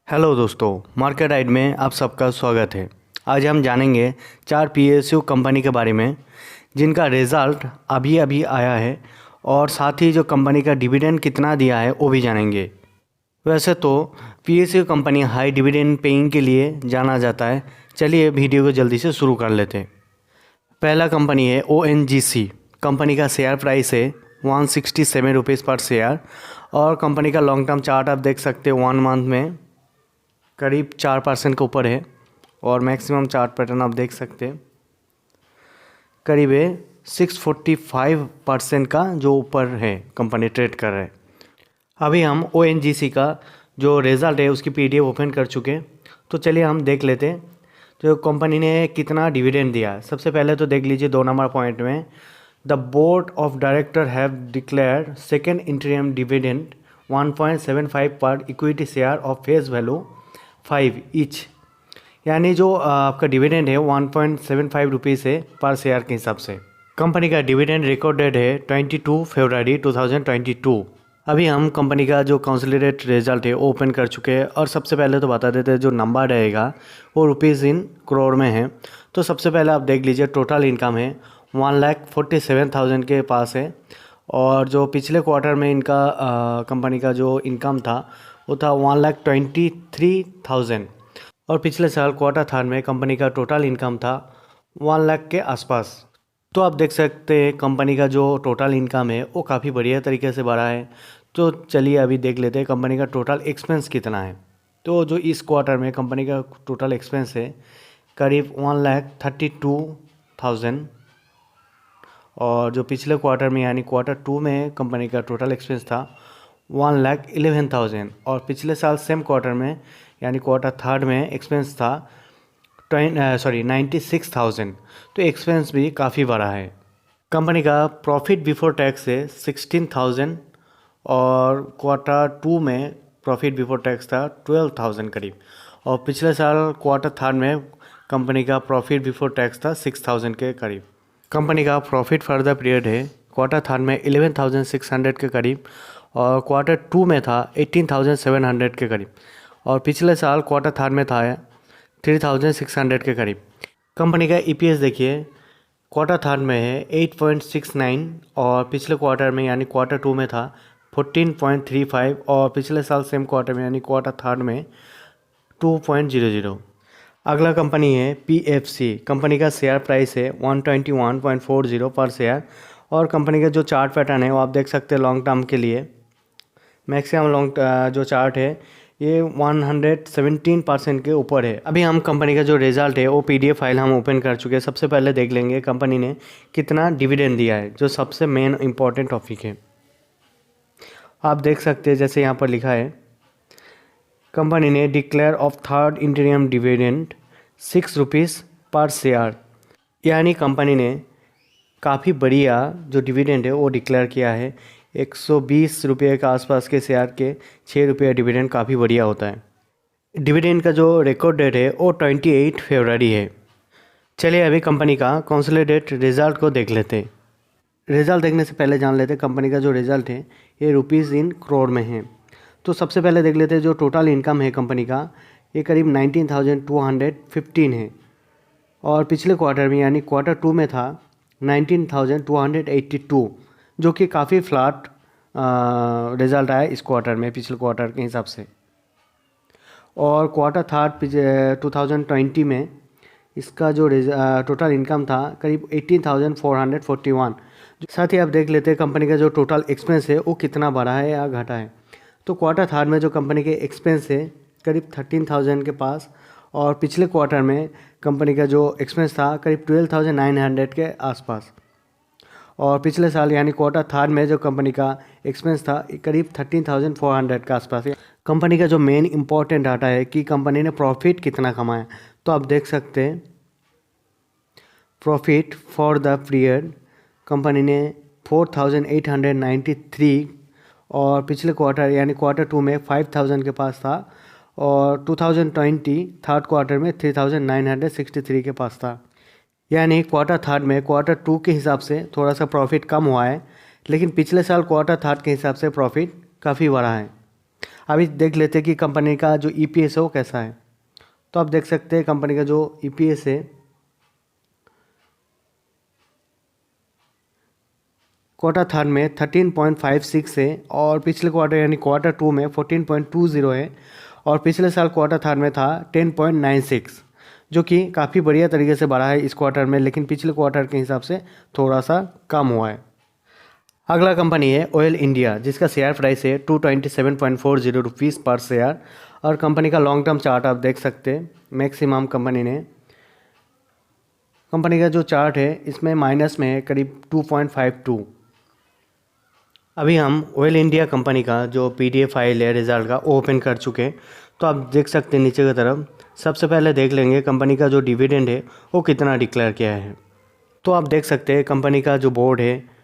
Hello दोस्तों, market ride में आप सबका स्वागत है। आज हम जानेंगे 4 पीएसयू कंपनी के बारे में जिनका रिज़ल्ट अभी अभी आया है और साथ ही जो कंपनी का डिविडेंड कितना दिया है वो भी जानेंगे। वैसे तो PSU company high dividend paying के लिए जाना जाता है। चलिए वीडियो को जल्दी से शुरू कर लेते हैं। पहला कंपनी है ओएनजीसी। कंपनी का शेयर प्राइस है 167 रुपीज़ पर शेयर और कंपनी का लॉन्ग टर्म चार्ट आप देख सकते हैं 1 मंथ में करीब 4% के ऊपर है और मैक्सिमम चार्ट पैटर्न आप देख सकते हैं करीब 645% का जो ऊपर है कंपनी ट्रेड कर रहा है। अभी हम ओएनजीसी का जो रिज़ल्ट है उसकी पीडीएफ ओपन कर चुके हैं, तो चलिए हम देख लेते हैं तो कंपनी ने कितना डिविडेंड दिया। सबसे पहले तो देख लीजिए 2 नंबर पॉइंट में the board of director have declared second इंटीरियम dividend 1.75 पर equity share of face value 5 each, यानी जो आपका डिविडेंड है 1.75 रुपीज़ है पर शेयर के हिसाब से। कंपनी का डिविडेंड रिकॉर्डेड है 22 फरवरी 2022। अभी हम कंपनी का जो कंसोलिडेटेड रिजल्ट है ओपन कर चुके हैं और सबसे पहले तो बता देते हैं जो नंबर रहेगा वो रुपीज़ इन करोड़ में है। तो सबसे पहले आप देख लीजिए टोटल इनकम है 1,47,000 के पास है और जो पिछले क्वार्टर में इनका कंपनी का जो इनकम था वो था 1,23,000 और पिछले साल क्वार्टर थर्ड में कंपनी का टोटल इनकम था 1 लाख के आसपास। तो आप देख सकते हैं कंपनी का जो टोटल इनकम है वो काफ़ी बढ़िया तरीके से बढ़ा है। तो चलिए अभी देख लेते हैं कंपनी का टोटल एक्सपेंस कितना है। तो जो इस क्वार्टर में कंपनी का टोटल एक्सपेंस है करीब 1,32,000 और जो पिछले क्वार्टर में यानी क्वार्टर 2 में कंपनी का टोटल एक्सपेंस था 1,11,000 और पिछले साल सेम क्वार्टर में यानी क्वार्टर थर्ड में एक्सपेंस था 96,000। तो एक्सपेंस भी काफ़ी बड़ा है। कंपनी का प्रॉफिट बिफोर टैक्स है 16,000 और क्वार्टर 2 में प्रॉफिट बिफोर टैक्स था 12,000 करीब और पिछले साल क्वार्टर थर्ड में कंपनी का प्रॉफिट बिफोर टैक्स था 6,000 के करीब। कंपनी का प्रॉफिट फॉर द पीरियड है क्वार्टर थर्ड में 11,600 के करीब और क्वार्टर 2 में था 18,700 के करीब और पिछले साल क्वार्टर थर्ड में था 3,600 के करीब। कंपनी का ईपीएस देखिए क्वार्टर थर्ड में है 8.69 और पिछले क्वार्टर में यानी क्वार्टर 2 में था 14.35 और पिछले साल सेम क्वार्टर में यानी क्वार्टर थर्ड में 2.00। अगला कंपनी है पीएफसी। कंपनी का शेयर प्राइस है 121.40 पर शेयर और कंपनी का जो चार्ट पैटर्न है वो आप देख सकते हैं लॉन्ग टर्म के लिए मैक्सिमम लॉन्ग जो चार्ट है ये 117% के ऊपर है। अभी हम कंपनी का जो रिज़ल्ट है वो पीडीएफ फाइल हम ओपन कर चुके हैं। सबसे पहले देख लेंगे कंपनी ने कितना डिविडेंड दिया है, जो सबसे मेन इम्पॉर्टेंट टॉपिक है। आप देख सकते हैं जैसे यहाँ पर लिखा है कंपनी ने declare of third इंटीरियम dividend 6 rupees पर शेयर, यानी कंपनी ने काफ़ी बढ़िया जो डिविडेंड है वो डिक्लेयर किया है। 120 रुपये के आसपास के शेयर के 6 रुपये डिविडेंड काफ़ी बढ़िया होता है। डिविडेंड का जो रिकॉर्ड डेट है वो 28 फरवरी है। चलिए अभी कंपनी का कंसोलिडेटेड रिज़ल्ट को देख लेते हैं। रिज़ल्ट देखने से पहले जान लेते हैं कंपनी का जो रिज़ल्ट है ये रुपीज़ इन करोड़ में है। तो सबसे पहले देख लेते हैं जो टोटल इनकम है कंपनी का ये करीब 19,215 है और पिछले क्वार्टर में यानी क्वार्टर 2 में था 19,282, जो कि काफ़ी फ्लैट रिज़ल्ट आया इस क्वार्टर में पिछले क्वार्टर के हिसाब से। और क्वार्टर थर्ड 2020 में इसका जो टोटल इनकम था करीब 18,441। साथ ही आप देख लेते हैं कंपनी का जो टोटल एक्सपेंस है वो कितना बढ़ा है या घटा है। तो क्वार्टर थर्ड में जो कंपनी के एक्सपेंस है करीब 13,000 के पास और पिछले क्वार्टर में कंपनी का जो एक्सपेंस था करीब 12,900 के आसपास और पिछले साल यानी क्वार्टर थर्ड में जो कंपनी का एक्सपेंस था करीब 13,400 के आसपास। कंपनी का जो मेन इंपॉर्टेंट डाटा है कि कंपनी ने प्रॉफिट कितना कमाया, तो आप देख सकते हैं profit for the period company ने 4,893 और पिछले क्वार्टर यानी क्वार्टर 2 में 5,000 के पास था और 2020 थर्ड क्वार्टर में 3,963 के पास था। यानी क्वार्टर थर्ड में क्वार्टर 2 के हिसाब से थोड़ा सा प्रॉफिट कम हुआ है, लेकिन पिछले साल क्वार्टर थर्ड के हिसाब से प्रॉफिट काफ़ी बढ़ा है। अभी देख लेते हैं कि कंपनी का जो ईपीएस है वो कैसा है। तो आप देख सकते हैं कंपनी का जो ईपीएस है क्वार्टर थर्ड में 13.56 है और पिछले क्वार्टर यानी क्वार्टर टू में 14.20 है और पिछले साल क्वार्टर थर्ड में था 10.96, जो कि काफ़ी बढ़िया तरीके से बढ़ा है इस क्वार्टर में, लेकिन पिछले क्वार्टर के हिसाब से थोड़ा सा कम हुआ है। अगला कंपनी है ऑयल इंडिया, जिसका शेयर प्राइस है 227.40 रुपीज़ पर शेयर और कंपनी का लॉन्ग टर्म चार्ट आप देख सकते हैं। मैक्सिमम कंपनी का जो चार्ट है इसमें माइनस में है करीब 2.52। अभी हम ऑयल इंडिया कंपनी का जो पीडीएफ फाइल है रिजल्ट का वो ओपन कर चुके हैं। तो आप देख सकते हैं नीचे की तरफ सबसे पहले देख लेंगे कंपनी का जो डिविडेंड है वो कितना डिक्लेयर किया है। तो आप देख सकते हैं कंपनी का जो बोर्ड है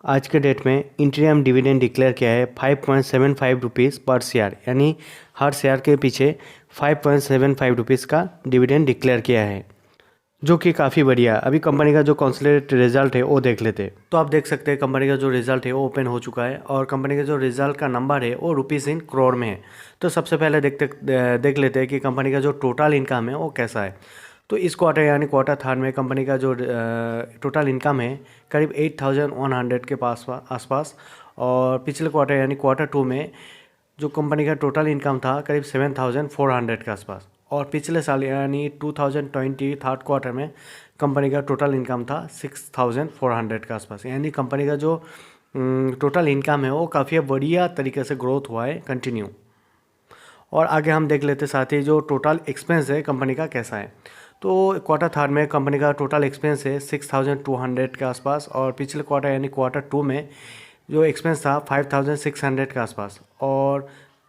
आज के डेट में इंटीरियम डिविडेंड डिक्लेयर किया है 5.75 रुपीज़ पर शेयर, यानी हर शेयर के पीछे 5.75 रुपीज़ का डिविडेंड डिक्लेयर किया है, जो कि काफ़ी बढ़िया। अभी कंपनी का जो कंसोलिडेटेड रिजल्ट है वो देख लेते हैं। तो आप देख सकते हैं कंपनी का जो रिजल्ट है वो ओपन हो चुका है और कंपनी का जो रिजल्ट का नंबर है वो रुपीज़ इन करोड़ में है। तो सबसे पहले देख लेते हैं कि कंपनी का जो टोटल इनकम है वो कैसा है। तो इस क्वार्टर यानी क्वार्टर थर्ड में कंपनी का जो टोटल इनकम है करीब 8,100 के आसपास और पिछले क्वार्टर यानी क्वार्टर टू में जो कंपनी का टोटल इनकम था करीब 7,400 के आसपास और पिछले साल यानी 2020 थर्ड क्वार्टर में कंपनी का टोटल इनकम था 6,400 के आसपास। यानी कंपनी का जो टोटल इनकम है वो काफ़ी बढ़िया तरीके से ग्रोथ हुआ है कंटिन्यू। और आगे हम देख लेते साथ ही जो टोटल एक्सपेंस है कंपनी का कैसा है। तो क्वार्टर थर्ड में कंपनी का टोटल एक्सपेंस है 6,200 के आसपास और पिछले क्वार्टर यानी क्वार्टर टू में जो एक्सपेंस था 5,600 के आसपास और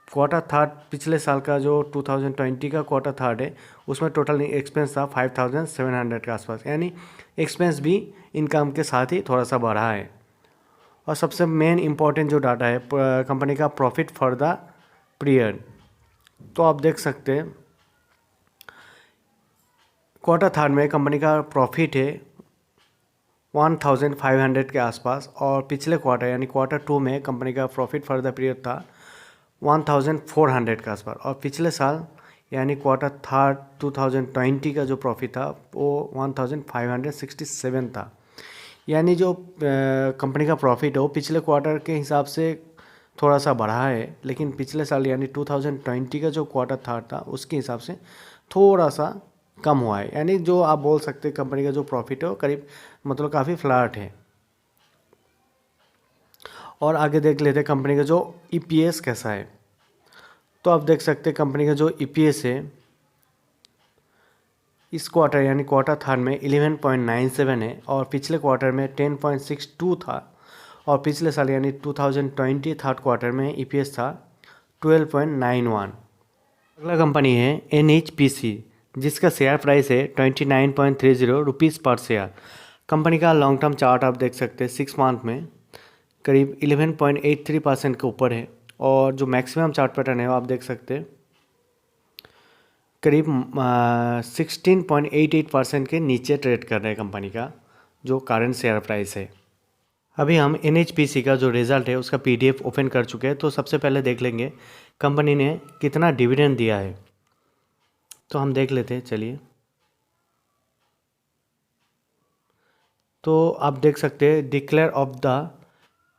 क्वार्टर थर्ड पिछले साल का जो 2020 का क्वार्टर थर्ड है उसमें टोटल एक्सपेंस था 5,700 के आसपास। यानी एक्सपेंस भी इनकम के साथ ही थोड़ा सा बढ़ा है। और सबसे मेन इम्पॉर्टेंट जो डाटा है कंपनी का प्रॉफिट फॉर द पीरियड। तो आप देख सकते हैं क्वार्टर थर्ड में कंपनी का प्रॉफिट है 1,500 के आसपास और पिछले क्वार्टर यानी क्वार्टर टू में कंपनी का प्रॉफिट फॉर द पीरियड था 1,400 के आसपास और पिछले साल यानी क्वार्टर थर्ड 2020 का जो प्रॉफिट था वो 1,567 था। यानी जो कंपनी का प्रॉफिट है वो पिछले क्वार्टर के हिसाब से थोड़ा सा बढ़ा है, लेकिन पिछले साल यानी 2020 का जो क्वार्टर थर्ड था उसके हिसाब से थोड़ा सा कम हुआ है। यानी जो आप बोल सकते हैं कंपनी का जो प्रॉफिट है वो करीब मतलब काफ़ी फ्लैट है। और आगे देख लेते हैं कंपनी का जो ईपीएस कैसा है। तो आप देख सकते हैं कंपनी का जो ईपीएस है इस क्वार्टर यानी क्वार्टर थर्ड में 11.97 है और पिछले क्वार्टर में 10.62 था और पिछले साल यानी 2020 थर्ड क्वार्टर में ईपीएस था 12.91। अगला कंपनी है एनएचपीसी, जिसका शेयर प्राइस है 29.30 रुपीज़ पर शेयर। कंपनी का लॉन्ग टर्म चार्ट आप देख सकते हैं 6 मंथ में करीब 11.83% के ऊपर है और जो मैक्सिमम चार्ट पैटर्न है वो आप देख सकते हैं करीब 16.88% के नीचे ट्रेड कर रहे हैं कंपनी का जो करंट शेयर प्राइस है। अभी हम एनएचपीसी का जो रिज़ल्ट है उसका पीडीएफ ओपन कर चुके हैं। तो सबसे पहले देख लेंगे कंपनी ने कितना डिविडेंड दिया है। तो हम देख लेते हैं, चलिए। तो आप देख सकते हैं declare of the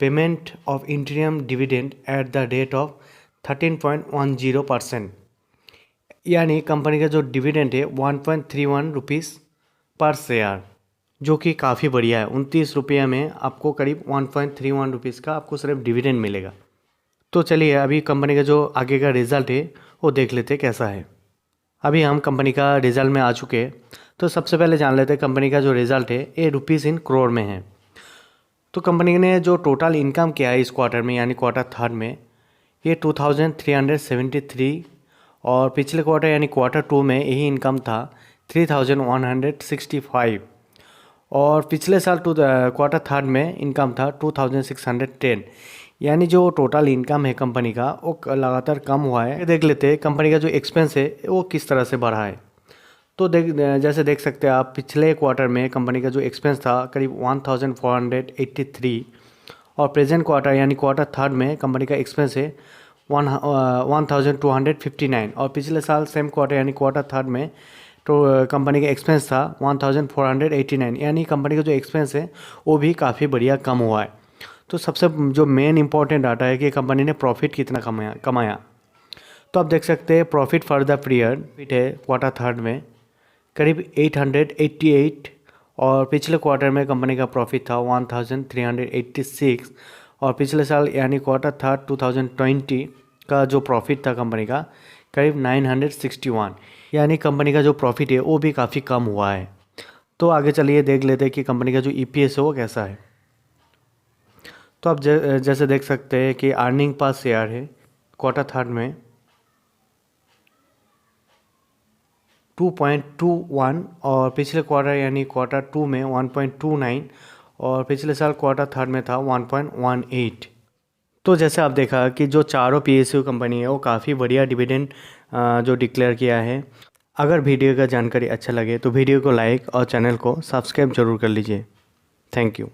payment of इंटीरियम dividend at the rate of 13.10%। यानी कंपनी का जो डिविडेंड है 1.31 रुपीज़ पर शेयर, जो कि काफ़ी बढ़िया है। 29 रुपये में आपको करीब 1.31 रुपीज़ का आपको सिर्फ डिविडेंड मिलेगा। तो चलिए अभी कंपनी का जो आगे का रिज़ल्ट है वो देख लेते कैसा है। अभी हम कंपनी का रिज़ल्ट में आ चुके हैं। तो सबसे पहले जान लेते हैं कंपनी का जो रिज़ल्ट है ये रुपीज़ इन करोड़ में है। तो कंपनी ने जो टोटल इनकम किया है इस क्वार्टर में यानी क्वार्टर थर्ड में ये 2,373 और पिछले क्वार्टर यानी क्वार्टर टू में यही इनकम था 3,165 और पिछले साल क्वार्टर थर्ड में इनकम था 2,610। यानी जो टोटल इनकम है कंपनी का वो लगातार कम हुआ है। देख लेते हैं कंपनी का जो एक्सपेंस है वो किस तरह से बढ़ा है। तो जैसे देख सकते हैं आप पिछले क्वार्टर में कंपनी का जो एक्सपेंस था करीब 1,483 और प्रेजेंट क्वार्टर यानी क्वार्टर थर्ड में कंपनी का एक्सपेंस है 1259 और पिछले साल सेम क्वार्टर यानी क्वार्टर थर्ड में तो कंपनी का एक्सपेंस था 1489, यानी कंपनी का जो एक्सपेंस है वो भी काफ़ी बढ़िया कम हुआ है। तो सबसे जो मेन इंपॉर्टेंट डाटा है कि कंपनी ने प्रॉफिट कितना कमाया। तो आप देख सकते हैं प्रॉफिट फॉर द पीरियड है क्वार्टर थर्ड में करीब 888 और पिछले क्वार्टर में कंपनी का प्रॉफिट था 1386 और पिछले साल यानी क्वार्टर थर्ड 2020 का जो प्रॉफिट था कंपनी का करीब 961, यानी कंपनी का जो प्रॉफिट है वो भी काफ़ी कम हुआ है। तो आगे चलिए देख लेते हैं कि कंपनी का जो EPS है वो कैसा है। तो आप जैसे देख सकते हैं कि अर्निंग पर शेयर है क्वार्टर थर्ड में 2.21 और पिछले क्वार्टर यानी क्वार्टर टू में 1.29 और पिछले साल क्वार्टर थर्ड में था 1.18। तो जैसे आप देखा कि जो चारों PSU कंपनी है वो काफ़ी बढ़िया डिविडेंड जो डिक्लेयर किया है। अगर वीडियो का जानकारी अच्छा लगे तो वीडियो को लाइक और चैनल को सब्सक्राइब जरूर कर लीजिए। Thank you.